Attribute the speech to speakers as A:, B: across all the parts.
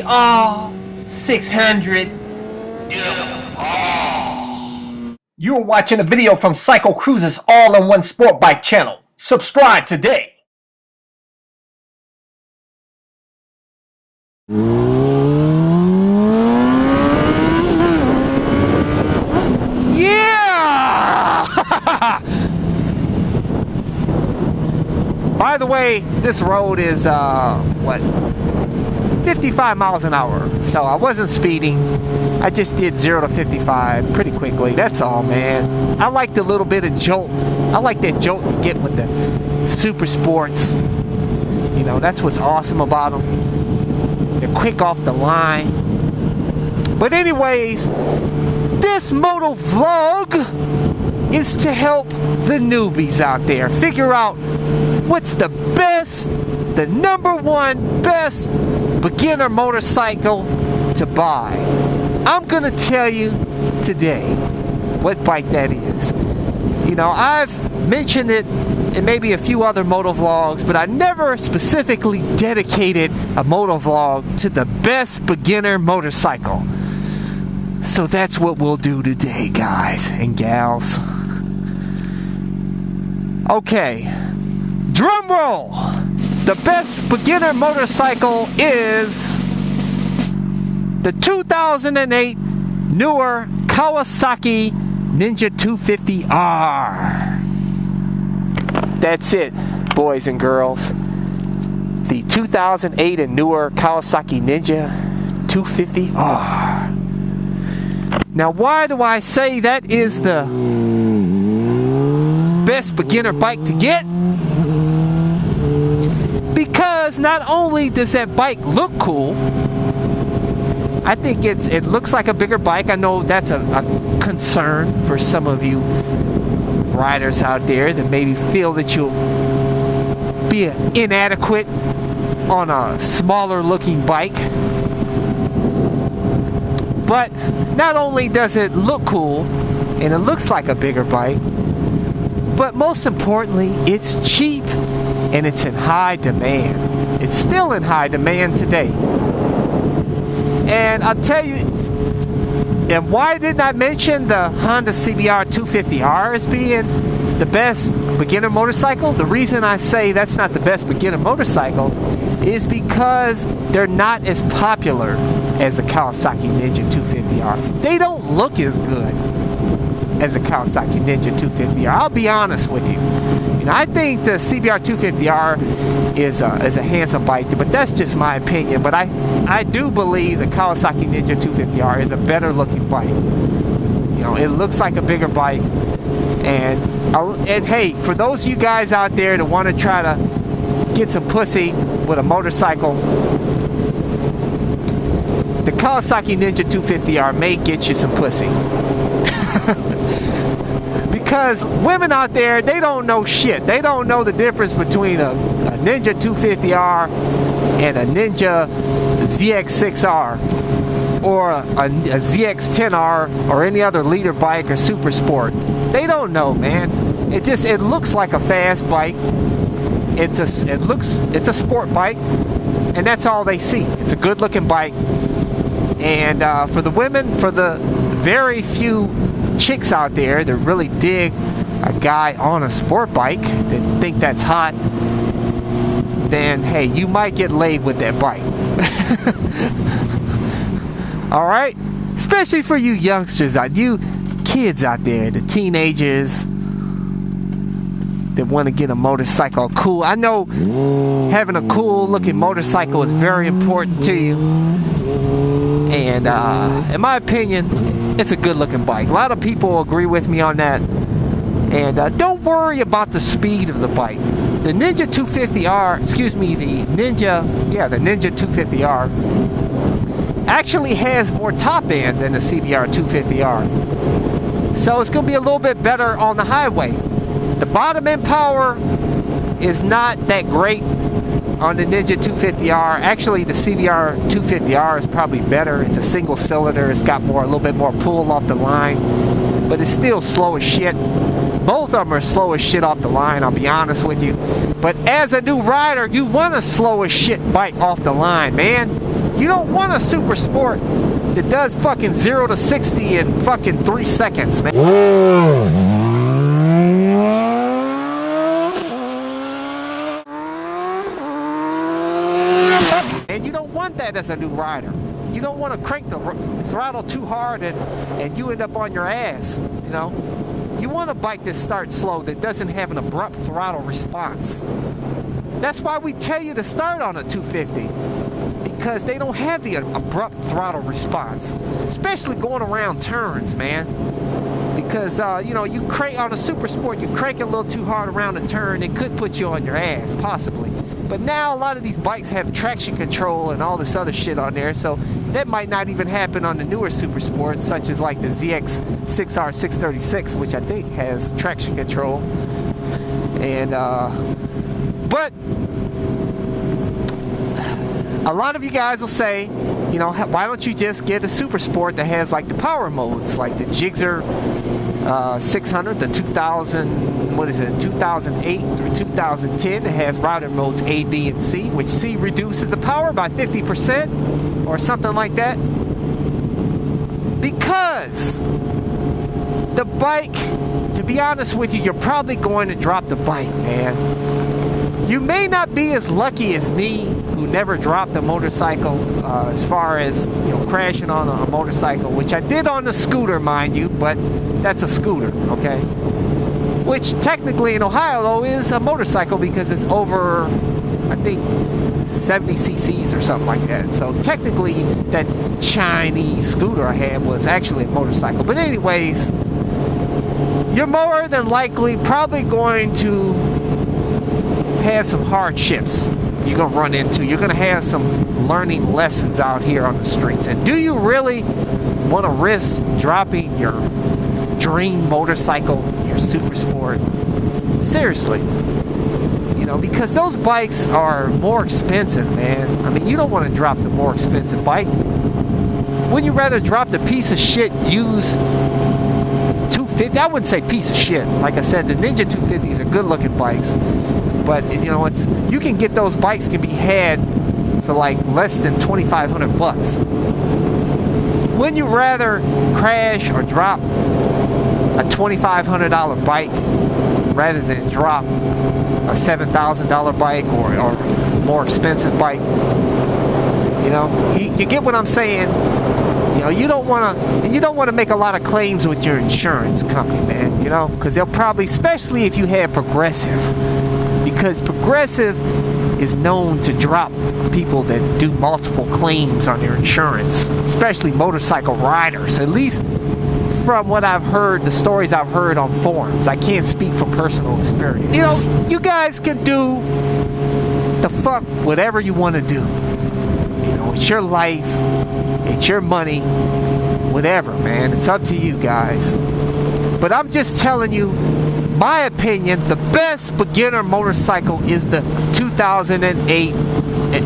A: 600. You're watching a video from CycleCruza's all-in-one sport bike channel. Subscribe today.
B: Yeah! By the way, this road is, 55 miles an hour. So I wasn't speeding. I just did 0 to 55 pretty quickly. That's all, man. I like the little bit of jolt. I like that jolt you get with the Supersports. You know, that's what's awesome about them. They're quick off the line. But anyways, this MotoVlog is to help the newbies out there figure out what's the best, the number one best beginner motorcycle to buy. I'm gonna tell you today what bike that is. You know, I've mentioned it in maybe a few other MotoVlogs, but I never specifically dedicated a MotoVlog to the best beginner motorcycle. So that's what we'll do today, guys and gals. Okay, drum roll. The best beginner motorcycle is the 2008 newer Kawasaki Ninja 250R. That's it, boys and girls. The 2008 and newer Kawasaki Ninja 250R. Now, why do I say that is the best beginner bike to get? Because not only does that bike look cool, I think it looks like a bigger bike. I know that's a concern for some of you riders out there that maybe feel that you'll be inadequate on a smaller looking bike. But not only does it look cool and it looks like a bigger bike, but most importantly, it's cheap and it's in high demand. It's still in high demand today. And I'll tell you, and why didn't I mention the Honda CBR 250R as being the best beginner motorcycle? The reason I say that's not the best beginner motorcycle is because they're not as popular as the Kawasaki Ninja 250R. They don't look as good as a Kawasaki Ninja 250R. I'll be honest with you. You know, I think the CBR 250R is a handsome bike, but that's just my opinion. But I do believe the Kawasaki Ninja 250R is a better looking bike. You know, it looks like a bigger bike. And hey, for those of you guys out there that want to try to get some pussy with a motorcycle, the Kawasaki Ninja 250R may get you some pussy. Because women out there, they don't know shit. They don't know the difference between a Ninja 250R and a Ninja ZX6R or a ZX10R or any other leader bike or Supersport. They don't know, man. It looks like a fast bike. It's a sport bike, and that's all they see. It's a good looking bike. And for the women, for the very few chicks out there that really dig a guy on a sport bike, that think that's hot, then hey, you might get laid with that bike. Alright? Especially for you youngsters, you kids out there, the teenagers that want to get a motorcycle cool. I know having a cool looking motorcycle is very important to you. And in my opinion, it's a good looking bike. A lot of people agree with me on that. And don't worry about the speed of the bike. The Ninja 250R, the Ninja 250R actually has more top end than the CBR 250R. So it's going to be a little bit better on the highway. The bottom end power is not that great on the Ninja 250R. Actually, the CBR 250R is probably better. It's a single cylinder. It's got a little bit more pull off the line, but it's still slow as shit. Both of them are slow as shit off the line, I'll be honest with you. But as a new rider, you want a slow as shit bike off the line, man. You don't want a super sport that does fucking 0 to 60 in fucking 3 seconds, man. And you don't want that as a new rider. You don't want to crank the throttle too hard and you end up on your ass, you know. You want a bike that starts slow, that doesn't have an abrupt throttle response. That's why we tell you to start on a 250, because they don't have the abrupt throttle response, especially going around turns, man. Because you know, you crank on a super sport, you crank a little too hard around a turn, it could put you on your ass, possibly. But now a lot of these bikes have traction control and all this other shit on there, so that might not even happen on the newer super sports, such as like the ZX6R 636, which I think has traction control. And but a lot of you guys will say, you know, why don't you just get a super sport that has like the power modes, like the Gixxer 600, the 2008 through 2010. It has rider modes A, B, and C, which C reduces the power by 50% or something like that. Because the bike, to be honest with you, you're probably going to drop the bike, man. You may not be as lucky as me, who never dropped a motorcycle, as far as, you know, crashing on a motorcycle, which I did on the scooter, mind you, but that's a scooter, okay? Which technically in Ohio, though, is a motorcycle because it's over, I think, 70 cc's or something like that. So technically, that Chinese scooter I had was actually a motorcycle. But anyways, you're more than likely probably going to have some hardships you're going to run into. You're going to have some learning lessons out here on the streets. And do you really want to risk dropping your dream motorcycle, your super sport? Seriously. You know, because those bikes are more expensive, man. I mean, you don't want to drop the more expensive bike. Wouldn't you rather drop the piece of shit used 250? I wouldn't say piece of shit. Like I said, the Ninja 250s are good looking bikes. But, you know, you can get those bikes can be had for like less than $2,500. Wouldn't you rather crash or drop a $2,500 bike rather than drop a $7,000 bike or more expensive bike? You know, you get what I'm saying? You know, you don't want to make a lot of claims with your insurance company, man. You know, because they'll probably, especially if you have Progressive. Because Progressive is known to drop people that do multiple claims on their insurance, especially motorcycle riders. At least from what I've heard, the stories I've heard on forums. I can't speak from personal experience. You know, you guys can do the fuck whatever you want to do. You know, it's your life, it's your money, whatever, man. It's up to you guys. But I'm just telling you, my opinion, the best beginner motorcycle is the 2008 and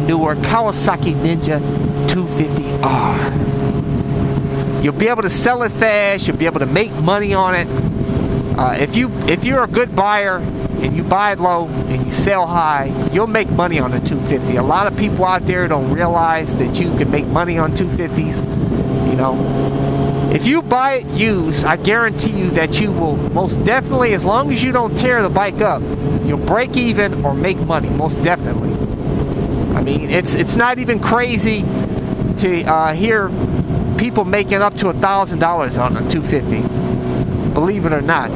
B: newer Kawasaki Ninja 250R. You'll be able to sell it fast. You'll be able to make money on it. If you're a good buyer and you buy low and you sell high, you'll make money on the 250. A lot of people out there don't realize that you can make money on 250s. You know, if you buy it used, I guarantee you that you will most definitely, as long as you don't tear the bike up, you'll break even or make money, most definitely. I mean, it's not even crazy to hear people making up to $1,000 on a 250, believe it or not.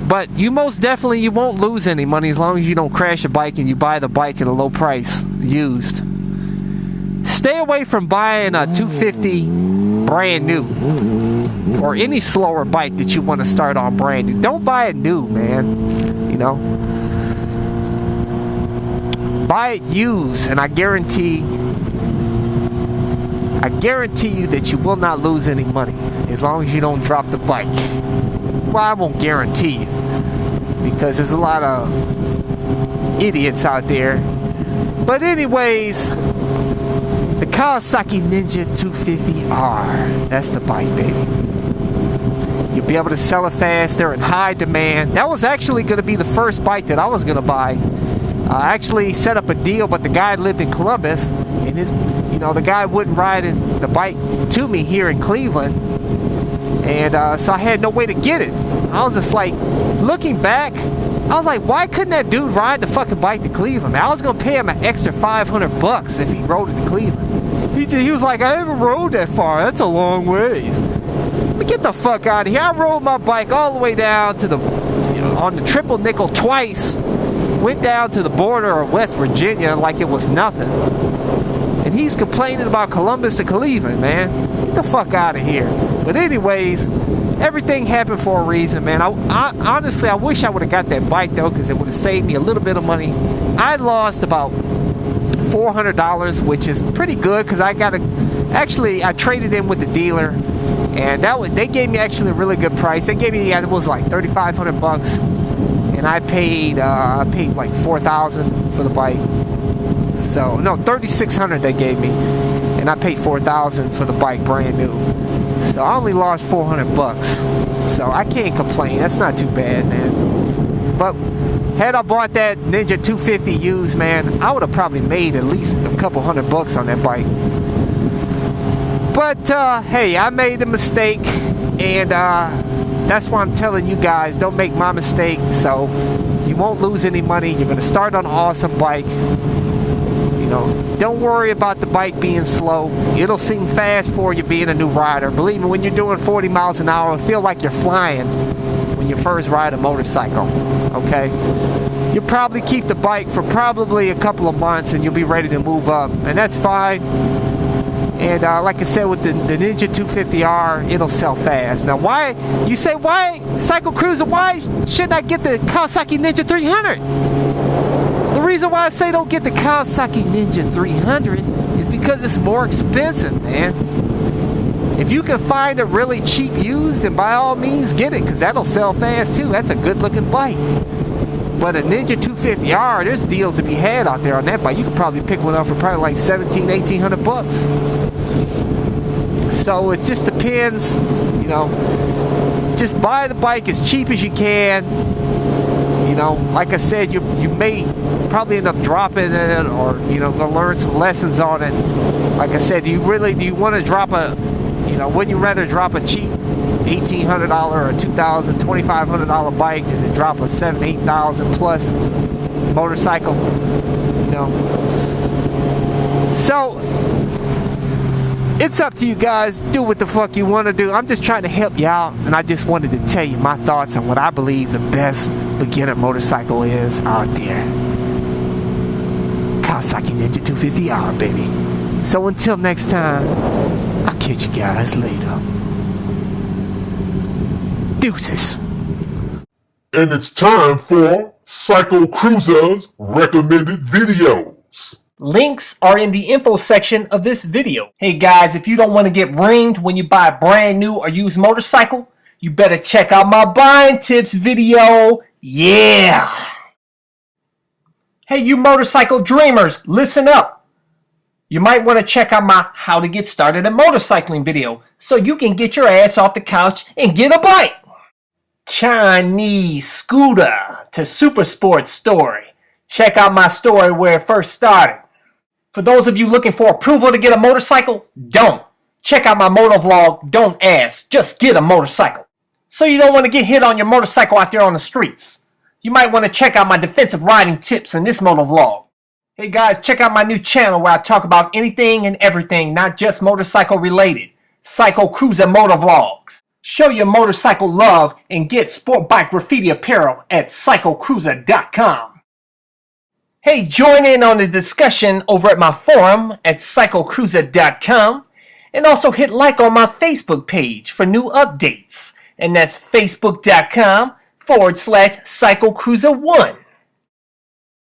B: But you most definitely, you won't lose any money as long as you don't crash a bike and you buy the bike at a low price, used. Stay away from buying a 250 brand new or any slower bike that you want to start on brand new. Don't buy it new, man. You know, buy it used, and I guarantee you that you will not lose any money as long as you don't drop the bike. Well, I won't guarantee you, because there's a lot of idiots out there. But anyways, the Kawasaki Ninja 250R, that's the bike, baby. You'll be able to sell it fast. They're in high demand. That was actually going to be the first bike that I was going to buy actually set up a deal, but the guy lived in Columbus, and the guy wouldn't ride the bike to me here in Cleveland, and so I had no way to get it. I was just like, looking back, I was like, why couldn't that dude ride the fucking bike to Cleveland? I was gonna pay him an extra $500 if he rode it to Cleveland. He was like, I haven't rode that far. That's a long ways. Let me get the fuck out of here. I rode my bike all the way down to on the triple nickel twice. Went down to the border of West Virginia like it was nothing. And he's complaining about Columbus to Cleveland, man. Get the fuck out of here. But anyways, everything happened for a reason, man. I honestly, I wish I would have got that bike, though, because it would have saved me a little bit of money. I lost about $400, which is pretty good, because I traded in with the dealer, and they gave me actually a really good price. They gave me, it was like $3,500, and I paid like $4,000 for the bike. So no, $3,600 they gave me, and I paid $4,000 for the bike brand new. So I only lost $400, so I can't complain. That's not too bad, man. But had I bought that Ninja 250 used, man, I would have probably made at least a couple $100 on that bike. But hey, I made a mistake, and that's why I'm telling you guys, don't make my mistake. So you won't lose any money. You're gonna start on an awesome bike. Don't worry about the bike being slow. It'll seem fast for you being a new rider. Believe me, when you're doing 40 miles an hour, it'll feel like you're flying when you first ride a motorcycle, okay? You'll probably keep the bike for probably a couple of months, and you'll be ready to move up, and that's fine. And like I said, with the Ninja 250R, it'll sell fast. Now, why CycleCruza, why shouldn't I get the Kawasaki Ninja 300? The reason why I say don't get the Kawasaki Ninja 300 is because it's more expensive, man. If you can find a really cheap used, then by all means get it, because that'll sell fast too. That's a good looking bike. But a Ninja 250R, there's deals to be had out there on that bike. You could probably pick one up for probably like $1,700-$1,800. So it just depends, just buy the bike as cheap as you can. Like I said, you may probably end up dropping it, or gonna learn some lessons on it. Like I said, do you want to drop wouldn't you rather drop a cheap $1,800 or $2,000, $2,500 bike than drop a $7,000, $8,000 plus motorcycle? So it's up to you guys. Do what the fuck you want to do. I'm just trying to help you out, and I just wanted to tell you my thoughts on what I believe the best beginner motorcycle is out there. Kawasaki Ninja 250R, baby. So until next time, I'll catch you guys later. Deuces.
C: And it's time for CycleCruza's recommended videos.
A: Links are in the info section of this video. Hey guys, if you don't want to get ringed when you buy a brand new or used motorcycle, you better check out my buying tips video. Yeah! Hey you motorcycle dreamers, listen up. You might want to check out my how to get started in motorcycling video so you can get your ass off the couch and get a bike. Chinese scooter to Supersport story. Check out my story where it first started. For those of you looking for approval to get a motorcycle, don't. Check out my MotoVlog, don't ask, just get a motorcycle. So you don't want to get hit on your motorcycle out there on the streets. You might want to check out my defensive riding tips in this MotoVlog. Hey guys, check out my new channel where I talk about anything and everything, not just motorcycle related. CycleCruza MotoVlogs. Show your motorcycle love and get sport bike graffiti apparel at CycleCruza.com. Hey, join in on the discussion over at my forum at CycleCruza.com, and also hit like on my Facebook page for new updates, and that's Facebook.com/CycleCruza1.